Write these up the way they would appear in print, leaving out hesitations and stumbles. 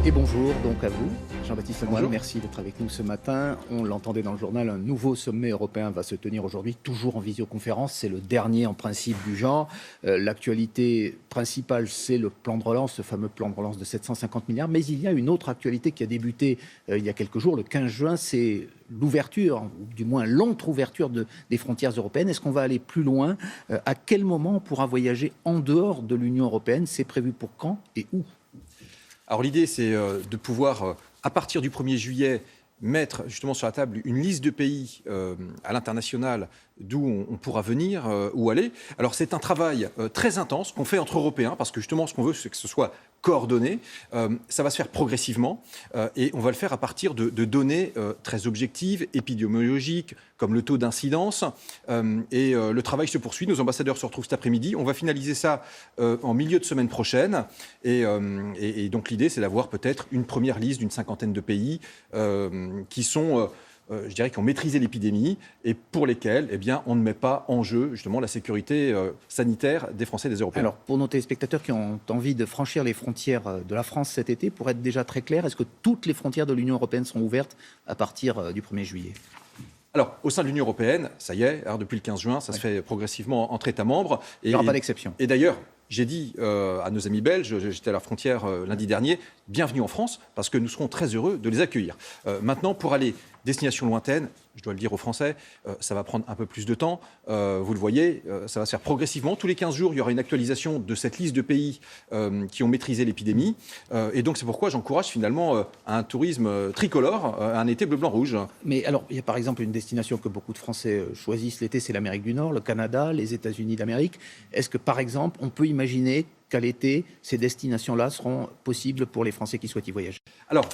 Et bonjour donc à vous, Jean-Baptiste Lemoyne, Bonjour. merci d'être avec nous ce matin. On l'entendait dans le journal, un nouveau sommet européen va se tenir aujourd'hui, toujours en visioconférence. C'est le dernier en principe du genre. L'actualité principale, c'est le plan de relance, ce fameux plan de relance de 750 milliards. Mais il y a une autre actualité qui a débuté il y a quelques jours, le 15 juin, c'est l'ouverture, ou du moins l'entre-ouverture des frontières européennes. Est-ce qu'on va aller plus loin? À quel moment on pourra voyager en dehors de l'Union européenne? C'est prévu pour quand et où? Alors l'idée, c'est de pouvoir, à partir du 1er juillet, mettre justement sur la table une liste de pays à l'international d'où on pourra venir, où aller. Alors c'est un travail très intense qu'on fait entre Européens, parce que justement ce qu'on veut, c'est que ce soit coordonné. Ça va se faire progressivement et on va le faire à partir de données très objectives, épidémiologiques, comme le taux d'incidence. Et le travail se poursuit. Nos ambassadeurs se retrouvent cet après-midi. On va finaliser ça en milieu de semaine prochaine. Et donc l'idée, c'est d'avoir peut-être une première liste d'une cinquantaine de pays qui sont... je dirais, qui ont maîtrisé l'épidémie et pour lesquels eh bien, on ne met pas en jeu justement la sécurité sanitaire des Français et des Européens. Alors, pour nos téléspectateurs qui ont envie de franchir les frontières de la France cet été, pour être déjà très clair, est-ce que toutes les frontières de l'Union européenne sont ouvertes à partir du 1er juillet ? Alors, au sein de l'Union européenne, ça y est, alors depuis le 15 juin, ça se fait progressivement entre États membres. Il n'y aura pas d'exception. Et d'ailleurs, j'ai dit à nos amis belges, j'étais à la frontière lundi dernier, bienvenue en France, parce que nous serons très heureux de les accueillir. Maintenant, pour aller destination lointaine, je dois le dire aux Français, ça va prendre un peu plus de temps. Vous le voyez, ça va se faire progressivement. Tous les 15 jours, il y aura une actualisation de cette liste de pays qui ont maîtrisé l'épidémie. Et donc, c'est pourquoi j'encourage finalement à un tourisme tricolore, un été bleu-blanc-rouge. Mais alors, il y a par exemple une destination que beaucoup de Français choisissent l'été, c'est l'Amérique du Nord, le Canada, les États-Unis d'Amérique. Est-ce que, par exemple, on peut imaginer qu'à l'été, ces destinations-là seront possibles pour les Français qui souhaitent y voyager? Alors,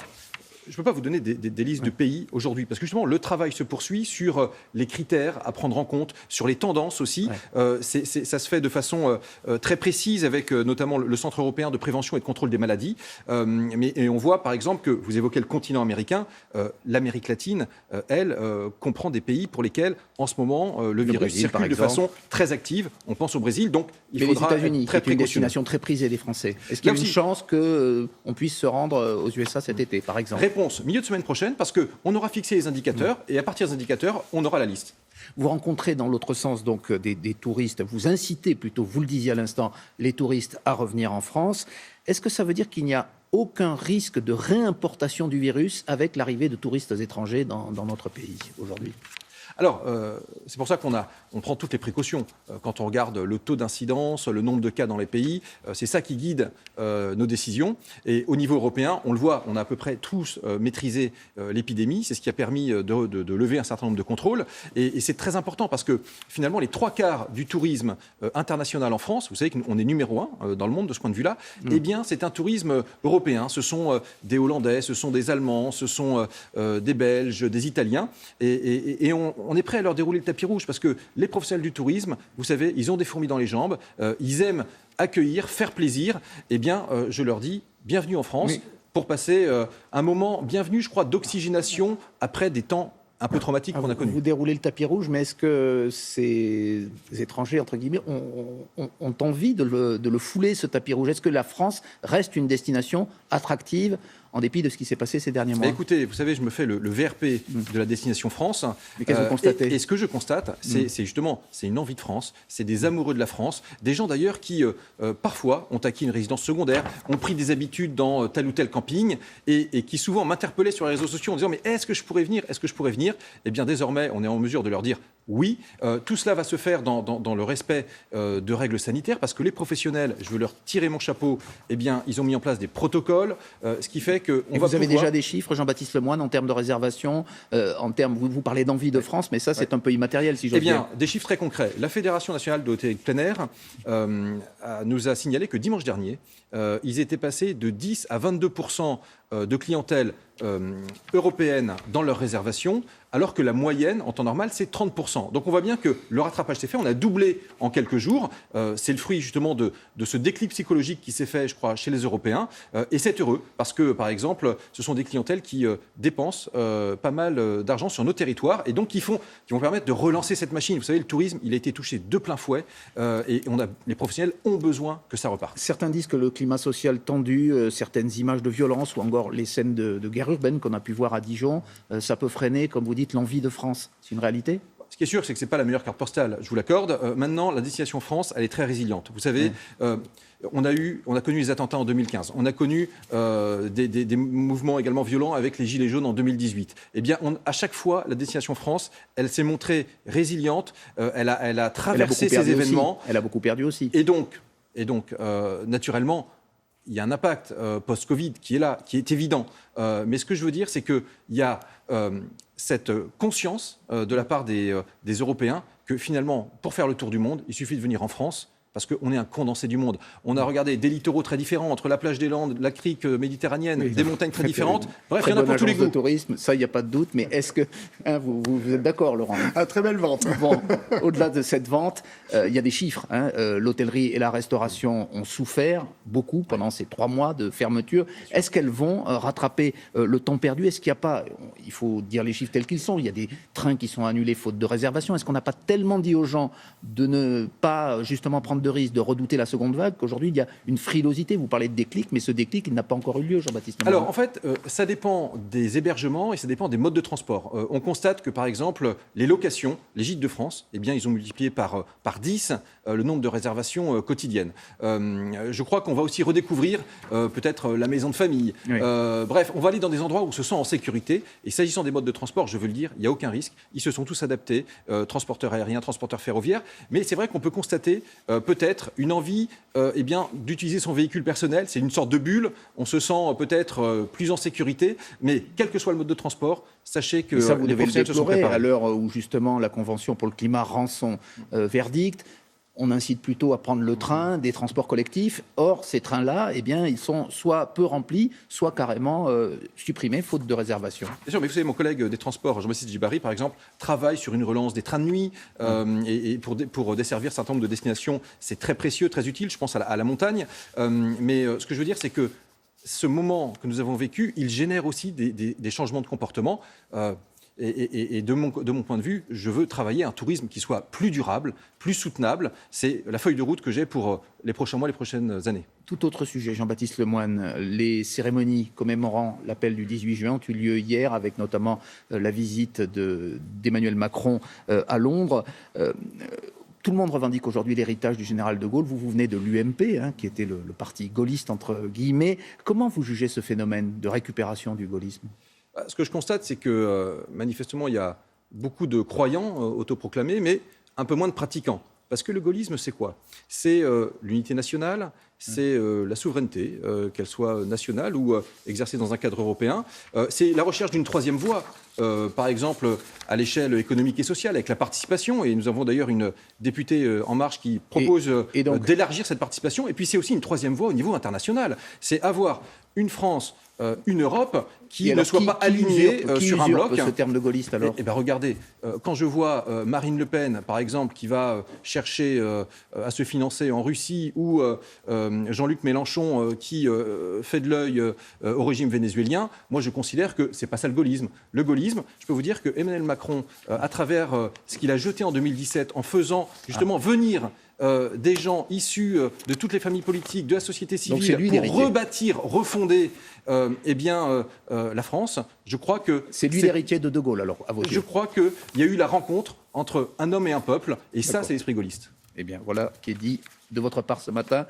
je ne peux pas vous donner des listes de pays aujourd'hui, parce que justement, le travail se poursuit sur les critères à prendre en compte, sur les tendances aussi. Ouais. Ça se fait de façon très précise avec notamment le Centre européen de prévention et de contrôle des maladies. Et on voit par exemple que, vous évoquez le continent américain, l'Amérique latine, elle, comprend des pays pour lesquels, en ce moment, le virus circule de façon très active. On pense au Brésil, donc il faudra les États-Unis, qui est une destination très prisée des Français. Est-ce qu'il y a une chance qu'on puisse se rendre aux USA cet été, par exemple? Réponse, milieu de semaine prochaine, parce qu'on aura fixé les indicateurs, et à partir des indicateurs, on aura la liste. Vous rencontrez dans l'autre sens donc des touristes, vous incitez plutôt, vous le disiez à l'instant, les touristes à revenir en France. Est-ce que ça veut dire qu'il n'y a aucun risque de réimportation du virus avec l'arrivée de touristes étrangers dans notre pays aujourd'hui ? Alors, c'est pour ça qu'on prend toutes les précautions. Quand on regarde le taux d'incidence, le nombre de cas dans les pays, c'est ça qui guide nos décisions. Et au niveau européen, on le voit, on a à peu près tous maîtrisé l'épidémie. C'est ce qui a permis de lever un certain nombre de contrôles. Et c'est très important parce que finalement, les 3/4 du tourisme international en France, vous savez qu'on est numéro 1 dans le monde de ce point de vue-là, eh bien, c'est un tourisme européen. Ce sont des Hollandais, ce sont des Allemands, ce sont des Belges, des Italiens. Et on est prêt à leur dérouler le tapis rouge parce que les professionnels du tourisme, vous savez, ils ont des fourmis dans les jambes, ils aiment accueillir, faire plaisir. Eh bien, je leur dis, bienvenue en France pour passer un moment, bienvenue, je crois, d'oxygénation après des temps un peu traumatiques qu'on a connus. Vous déroulez le tapis rouge, mais est-ce que ces étrangers, entre guillemets, ont envie de le fouler, ce tapis rouge? Est-ce que la France reste une destination attractive en dépit de ce qui s'est passé ces derniers mois? Écoutez, vous savez, je me fais le VRP de la destination France. Mais qu'est-ce que vous constatez? Et ce que je constate, c'est justement, c'est une envie de France, c'est des amoureux de la France, des gens d'ailleurs qui, parfois, ont acquis une résidence secondaire, ont pris des habitudes dans tel ou tel camping, et qui souvent m'interpellaient sur les réseaux sociaux en disant « Mais est-ce que je pourrais venir? Est-ce que je pourrais venir ?» Eh bien, désormais, on est en mesure de leur dire oui. Tout cela va se faire dans le respect de règles sanitaires, parce que les professionnels, je veux leur tirer mon chapeau, eh bien, ils ont mis en place des protocoles, ce qui fait que vous avez déjà des chiffres, Jean-Baptiste Lemoyne, en termes de réservation, en termes, vous parlez d'envie de France, mais ça, c'est un peu immatériel, si j'ose dire. Eh bien, des chiffres très concrets. La Fédération nationale de l'hôtellerie de plein air nous a signalé que dimanche dernier, ils étaient passés de 10 à 22% de clientèle européenne dans leurs réservations, alors que la moyenne, en temps normal, c'est 30%. Donc on voit bien que le rattrapage s'est fait, on a doublé en quelques jours. C'est le fruit justement de ce déclic psychologique qui s'est fait, je crois, chez les Européens. Et c'est heureux, parce que, par exemple, ce sont des clientèles qui dépensent pas mal d'argent sur nos territoires, et donc qui vont permettre de relancer cette machine. Vous savez, le tourisme, il a été touché de plein fouet, et les professionnels ont besoin que ça reparte. Certains disent que le climat social tendu, certaines images de violence ou angoisse d'abord, les scènes de guerre urbaine qu'on a pu voir à Dijon, ça peut freiner, comme vous dites, l'envie de France. C'est une réalité ? Ce qui est sûr, c'est que ce n'est pas la meilleure carte postale, je vous l'accorde. Maintenant, la destination France, elle est très résiliente. Vous savez, on a connu les attentats en 2015. On a connu des mouvements également violents avec les Gilets jaunes en 2018. Eh bien, à chaque fois, la destination France, elle s'est montrée résiliente. Elle a traversé ces événements. Elle a beaucoup perdu aussi. Et donc naturellement, il y a un impact post-Covid qui est là, qui est évident. Mais ce que je veux dire, c'est qu'il y a cette conscience de la part des Européens que finalement, pour faire le tour du monde, il suffit de venir en France. Parce qu'on est un condensé du monde. On a regardé des littoraux très différents, entre la plage des Landes, la crique méditerranéenne, des montagnes très différentes. Bref, il y en a pour tous les goûts. De tourisme, ça, il n'y a pas de doute. Mais est-ce que vous êtes d'accord, Laurent ? Très belle vente. Bon, au-delà de cette vente, il y a des chiffres. L'hôtellerie et la restauration ont souffert beaucoup pendant ces 3 mois de fermeture. Est-ce qu'elles vont rattraper le temps perdu ? Est-ce qu'il n'y a pas, il faut dire les chiffres tels qu'ils sont, il y a des trains qui sont annulés faute de réservation. Est-ce qu'on n'a pas tellement dit aux gens de ne pas justement prendre de risque, de redouter la seconde vague, qu'aujourd'hui il y a une frilosité? Vous parlez de déclic, mais ce déclic, il n'a pas encore eu lieu, Jean-Baptiste Lemoyne. Alors en fait, ça dépend des hébergements et ça dépend des modes de transport. On constate que par exemple, les locations, les gîtes de France, eh bien, ils ont multiplié par 10 le nombre de réservations quotidiennes. Je crois qu'on va aussi redécouvrir peut-être la maison de famille. Oui. Bref, on va aller dans des endroits où on se sent en sécurité. Et s'agissant des modes de transport, je veux le dire, il n'y a aucun risque. Ils se sont tous adaptés, transporteurs aériens, transporteurs ferroviaires. Mais c'est vrai qu'on peut constater peut-être une envie d'utiliser son véhicule personnel. C'est une sorte de bulle. On se sent peut-être plus en sécurité. Mais quel que soit le mode de transport, sachez que ça, vous devez le déplorer à l'heure où justement la Convention pour le climat rend son verdict. On incite plutôt à prendre le train, des transports collectifs. Or, ces trains-là, eh bien, ils sont soit peu remplis, soit carrément supprimés, faute de réservation. Bien sûr, mais vous savez, mon collègue des transports, Jean-Baptiste Djibari, par exemple, travaille sur une relance des trains de nuit. Et pour desservir un certain nombre de destinations, c'est très précieux, très utile. Je pense à la montagne. Mais ce que je veux dire, c'est que ce moment que nous avons vécu, il génère aussi des changements de comportement. Et de mon point de vue, je veux travailler un tourisme qui soit plus durable, plus soutenable. C'est la feuille de route que j'ai pour les prochains mois, les prochaines années. Tout autre sujet, Jean-Baptiste Lemoyne. Les cérémonies commémorant l'appel du 18 juin ont eu lieu hier, avec notamment la visite d'Emmanuel Macron à Londres. Tout le monde revendique aujourd'hui l'héritage du général de Gaulle. Vous venez de l'UMP, qui était le parti gaulliste, entre guillemets. Comment vous jugez ce phénomène de récupération du gaullisme ? Ce que je constate, c'est que manifestement, il y a beaucoup de croyants autoproclamés, mais un peu moins de pratiquants. Parce que le gaullisme, c'est quoi ? C'est l'unité nationale, c'est la souveraineté, qu'elle soit nationale ou exercée dans un cadre européen. C'est la recherche d'une troisième voie, par exemple à l'échelle économique et sociale, avec la participation. Et nous avons d'ailleurs une députée En Marche qui propose d'élargir cette participation. Et puis c'est aussi une troisième voie au niveau international. C'est avoir une France, une Europe qui ne soit pas alignée sur un bloc. Ce terme de gaulliste alors ? Eh bien, regardez, quand je vois Marine Le Pen, par exemple, qui va chercher à se financer en Russie, ou Jean-Luc Mélenchon qui fait de l'œil au régime vénézuélien, moi je considère que c'est pas ça le gaullisme. Le gaullisme, je peux vous dire que Emmanuel Macron, à travers ce qu'il a jeté en 2017, en faisant justement venir des gens issus de toutes les familles politiques, de la société civile, pour rebâtir, refonder la France, je crois que... C'est lui l'héritier de Gaulle, alors, à vos yeux. Je crois qu'il y a eu la rencontre entre un homme et un peuple, et ça, c'est l'esprit gaulliste. Eh bien, voilà qui est dit de votre part ce matin.